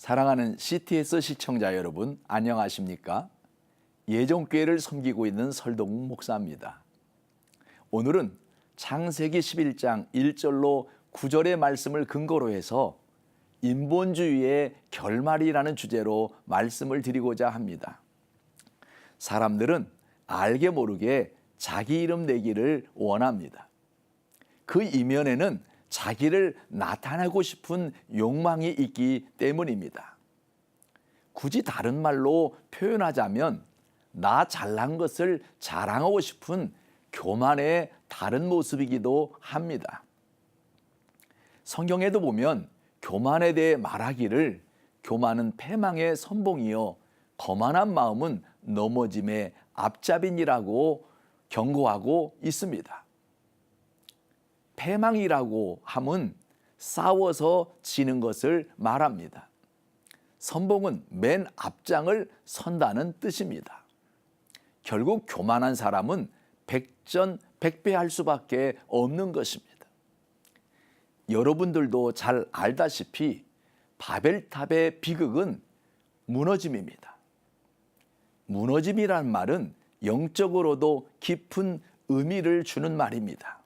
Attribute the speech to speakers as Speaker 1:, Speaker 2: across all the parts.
Speaker 1: 사랑하는 CTS 시청자 여러분, 안녕하십니까? 예정교회를 섬기고 있는 설동욱 목사입니다. 오늘은 창세기 11장 1절로 9절의 말씀을 근거로 해서 인본주의의 결말이라는 주제로 말씀을 드리고자 합니다. 사람들은 알게 모르게 자기 이름 내기를 원합니다. 그 이면에는 자기를 나타내고 싶은 욕망이 있기 때문입니다. 굳이 다른 말로 표현하자면 나 잘난 것을 자랑하고 싶은 교만의 다른 모습이기도 합니다. 성경에도 보면 교만에 대해 말하기를 교만은 패망의 선봉이요 거만한 마음은 넘어짐의 앞잡이니라고 경고하고 있습니다. 패망이라고 함은 싸워서 지는 것을 말합니다. 선봉은 맨 앞장을 선다는 뜻입니다. 결국 교만한 사람은 백전백패할 수밖에 없는 것입니다. 여러분들도 잘 알다시피 바벨탑의 비극은 무너짐입니다. 무너짐이란 말은 영적으로도 깊은 의미를 주는 말입니다.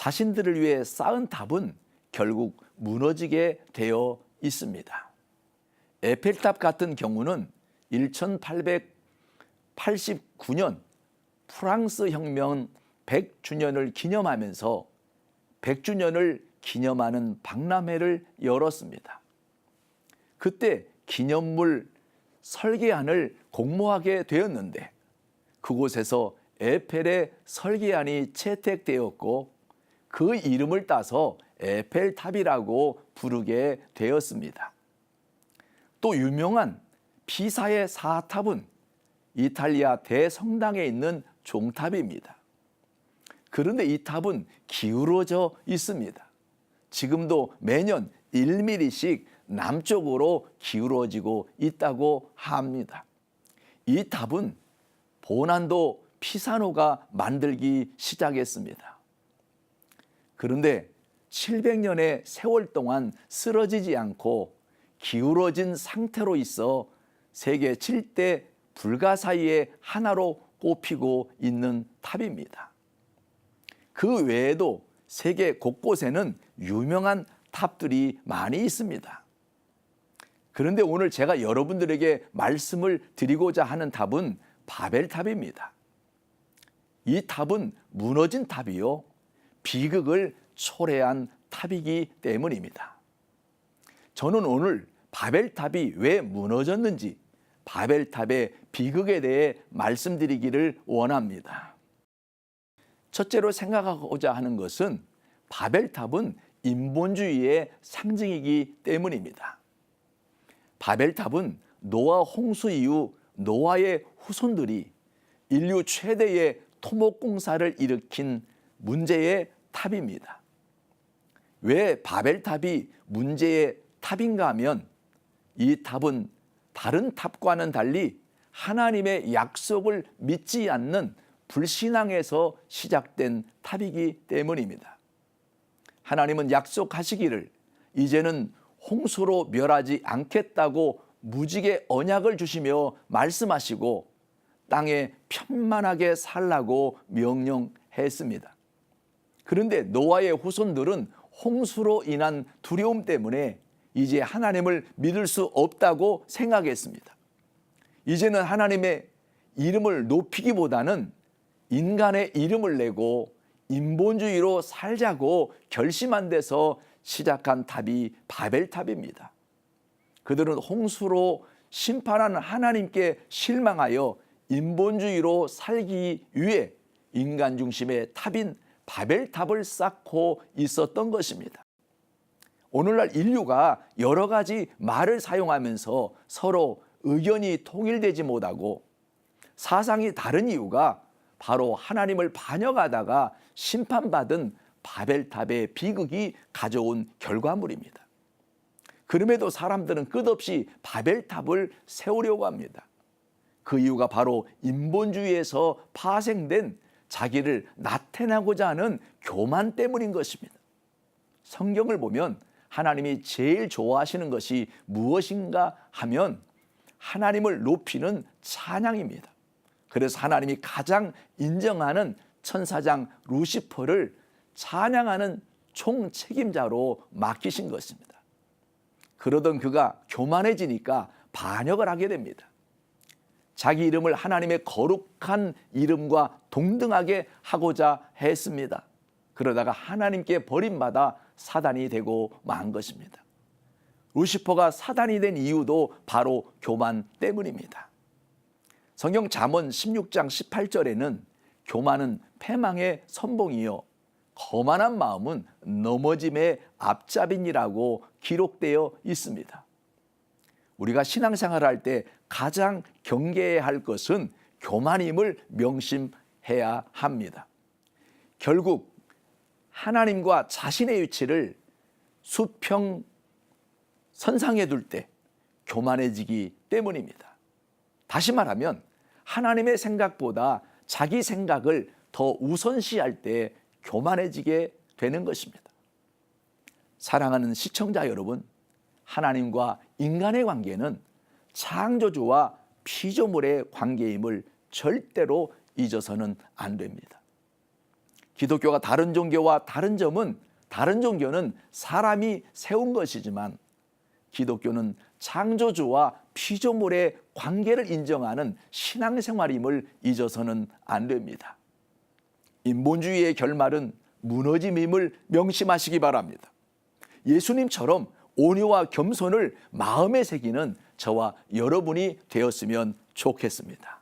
Speaker 1: 자신들을 위해 쌓은 탑은 결국 무너지게 되어 있습니다. 에펠탑 같은 경우는 1889년 프랑스 혁명 100주년을 기념하면서 100주년을 기념하는 박람회를 열었습니다. 그때 기념물 설계안을 공모하게 되었는데 그곳에서 에펠의 설계안이 채택되었고 그 이름을 따서 에펠탑이라고 부르게 되었습니다. 또 유명한 피사의 사탑은 이탈리아 대성당에 있는 종탑입니다. 그런데 이 탑은 기울어져 있습니다. 지금도 매년 1mm씩 남쪽으로 기울어지고 있다고 합니다. 이 탑은 보난도 피사노가 만들기 시작했습니다. 그런데 700년의 세월 동안 쓰러지지 않고 기울어진 상태로 있어 세계 7대 불가사의의 하나로 꼽히고 있는 탑입니다. 그 외에도 세계 곳곳에는 유명한 탑들이 많이 있습니다. 그런데 오늘 제가 여러분들에게 말씀을 드리고자 하는 탑은 바벨탑입니다. 이 탑은 무너진 탑이요 비극을 초래한 탑이기 때문입니다. 저는 오늘 바벨탑이 왜 무너졌는지 바벨탑의 비극에 대해 말씀드리기를 원합니다. 첫째로 생각하고자 하는 것은 바벨탑은 인본주의의 상징이기 때문입니다. 바벨탑은 노아 홍수 이후 노아의 후손들이 인류 최대의 토목공사를 일으킨 문제의 탑입니다. 왜 바벨탑이 문제의 탑인가 하면 이 탑은 다른 탑과는 달리 하나님의 약속을 믿지 않는 불신앙에서 시작된 탑이기 때문입니다. 하나님은 약속하시기를 이제는 홍수로 멸하지 않겠다고 무지개 언약을 주시며 말씀하시고 땅에 편만하게 살라고 명령했습니다. 그런데 노아의 후손들은 홍수로 인한 두려움 때문에 이제 하나님을 믿을 수 없다고 생각했습니다. 이제는 하나님의 이름을 높이기보다는 인간의 이름을 내고 인본주의로 살자고 결심한 데서 시작한 탑이 바벨탑입니다. 그들은 홍수로 심판하는 하나님께 실망하여 인본주의로 살기 위해 인간 중심의 탑인 바벨탑을 쌓고 있었던 것입니다. 오늘날 인류가 여러 가지 말을 사용하면서 서로 의견이 통일되지 못하고 사상이 다른 이유가 바로 하나님을 반역하다가 심판받은 바벨탑의 비극이 가져온 결과물입니다. 그럼에도 사람들은 끝없이 바벨탑을 세우려고 합니다. 그 이유가 바로 인본주의에서 파생된 자기를 나타내고자 하는 교만 때문인 것입니다. 성경을 보면 하나님이 제일 좋아하시는 것이 무엇인가 하면 하나님을 높이는 찬양입니다. 그래서 하나님이 가장 인정하는 천사장 루시퍼를 찬양하는 총책임자로 맡기신 것입니다. 그러던 그가 교만해지니까 반역을 하게 됩니다. 자기 이름을 하나님의 거룩한 이름과 동등하게 하고자 했습니다. 그러다가 하나님께 버림받아 사단이 되고 만 것입니다. 루시퍼가 사단이 된 이유도 바로 교만 때문입니다. 성경 잠언 16장 18절에는 교만은 패망의 선봉이요 거만한 마음은 넘어짐의 앞잡이니라고 기록되어 있습니다. 우리가 신앙생활을 할 때 가장 경계해야 할 것은 교만임을 명심해야 합니다. 결국 하나님과 자신의 위치를 수평 선상에 둘 때 교만해지기 때문입니다. 다시 말하면 하나님의 생각보다 자기 생각을 더 우선시할 때 교만해지게 되는 것입니다. 사랑하는 시청자 여러분, 하나님과 인간의 관계는 창조주와 피조물의 관계임을 절대로 잊어서는 안 됩니다. 기독교가 다른 종교와 다른 점은 다른 종교는 사람이 세운 것이지만 기독교는 창조주와 피조물의 관계를 인정하는 신앙생활임을 잊어서는 안 됩니다. 인본주의의 결말은 무너짐임을 명심하시기 바랍니다. 예수님처럼 온유와 겸손을 마음에 새기는 저와 여러분이 되었으면 좋겠습니다.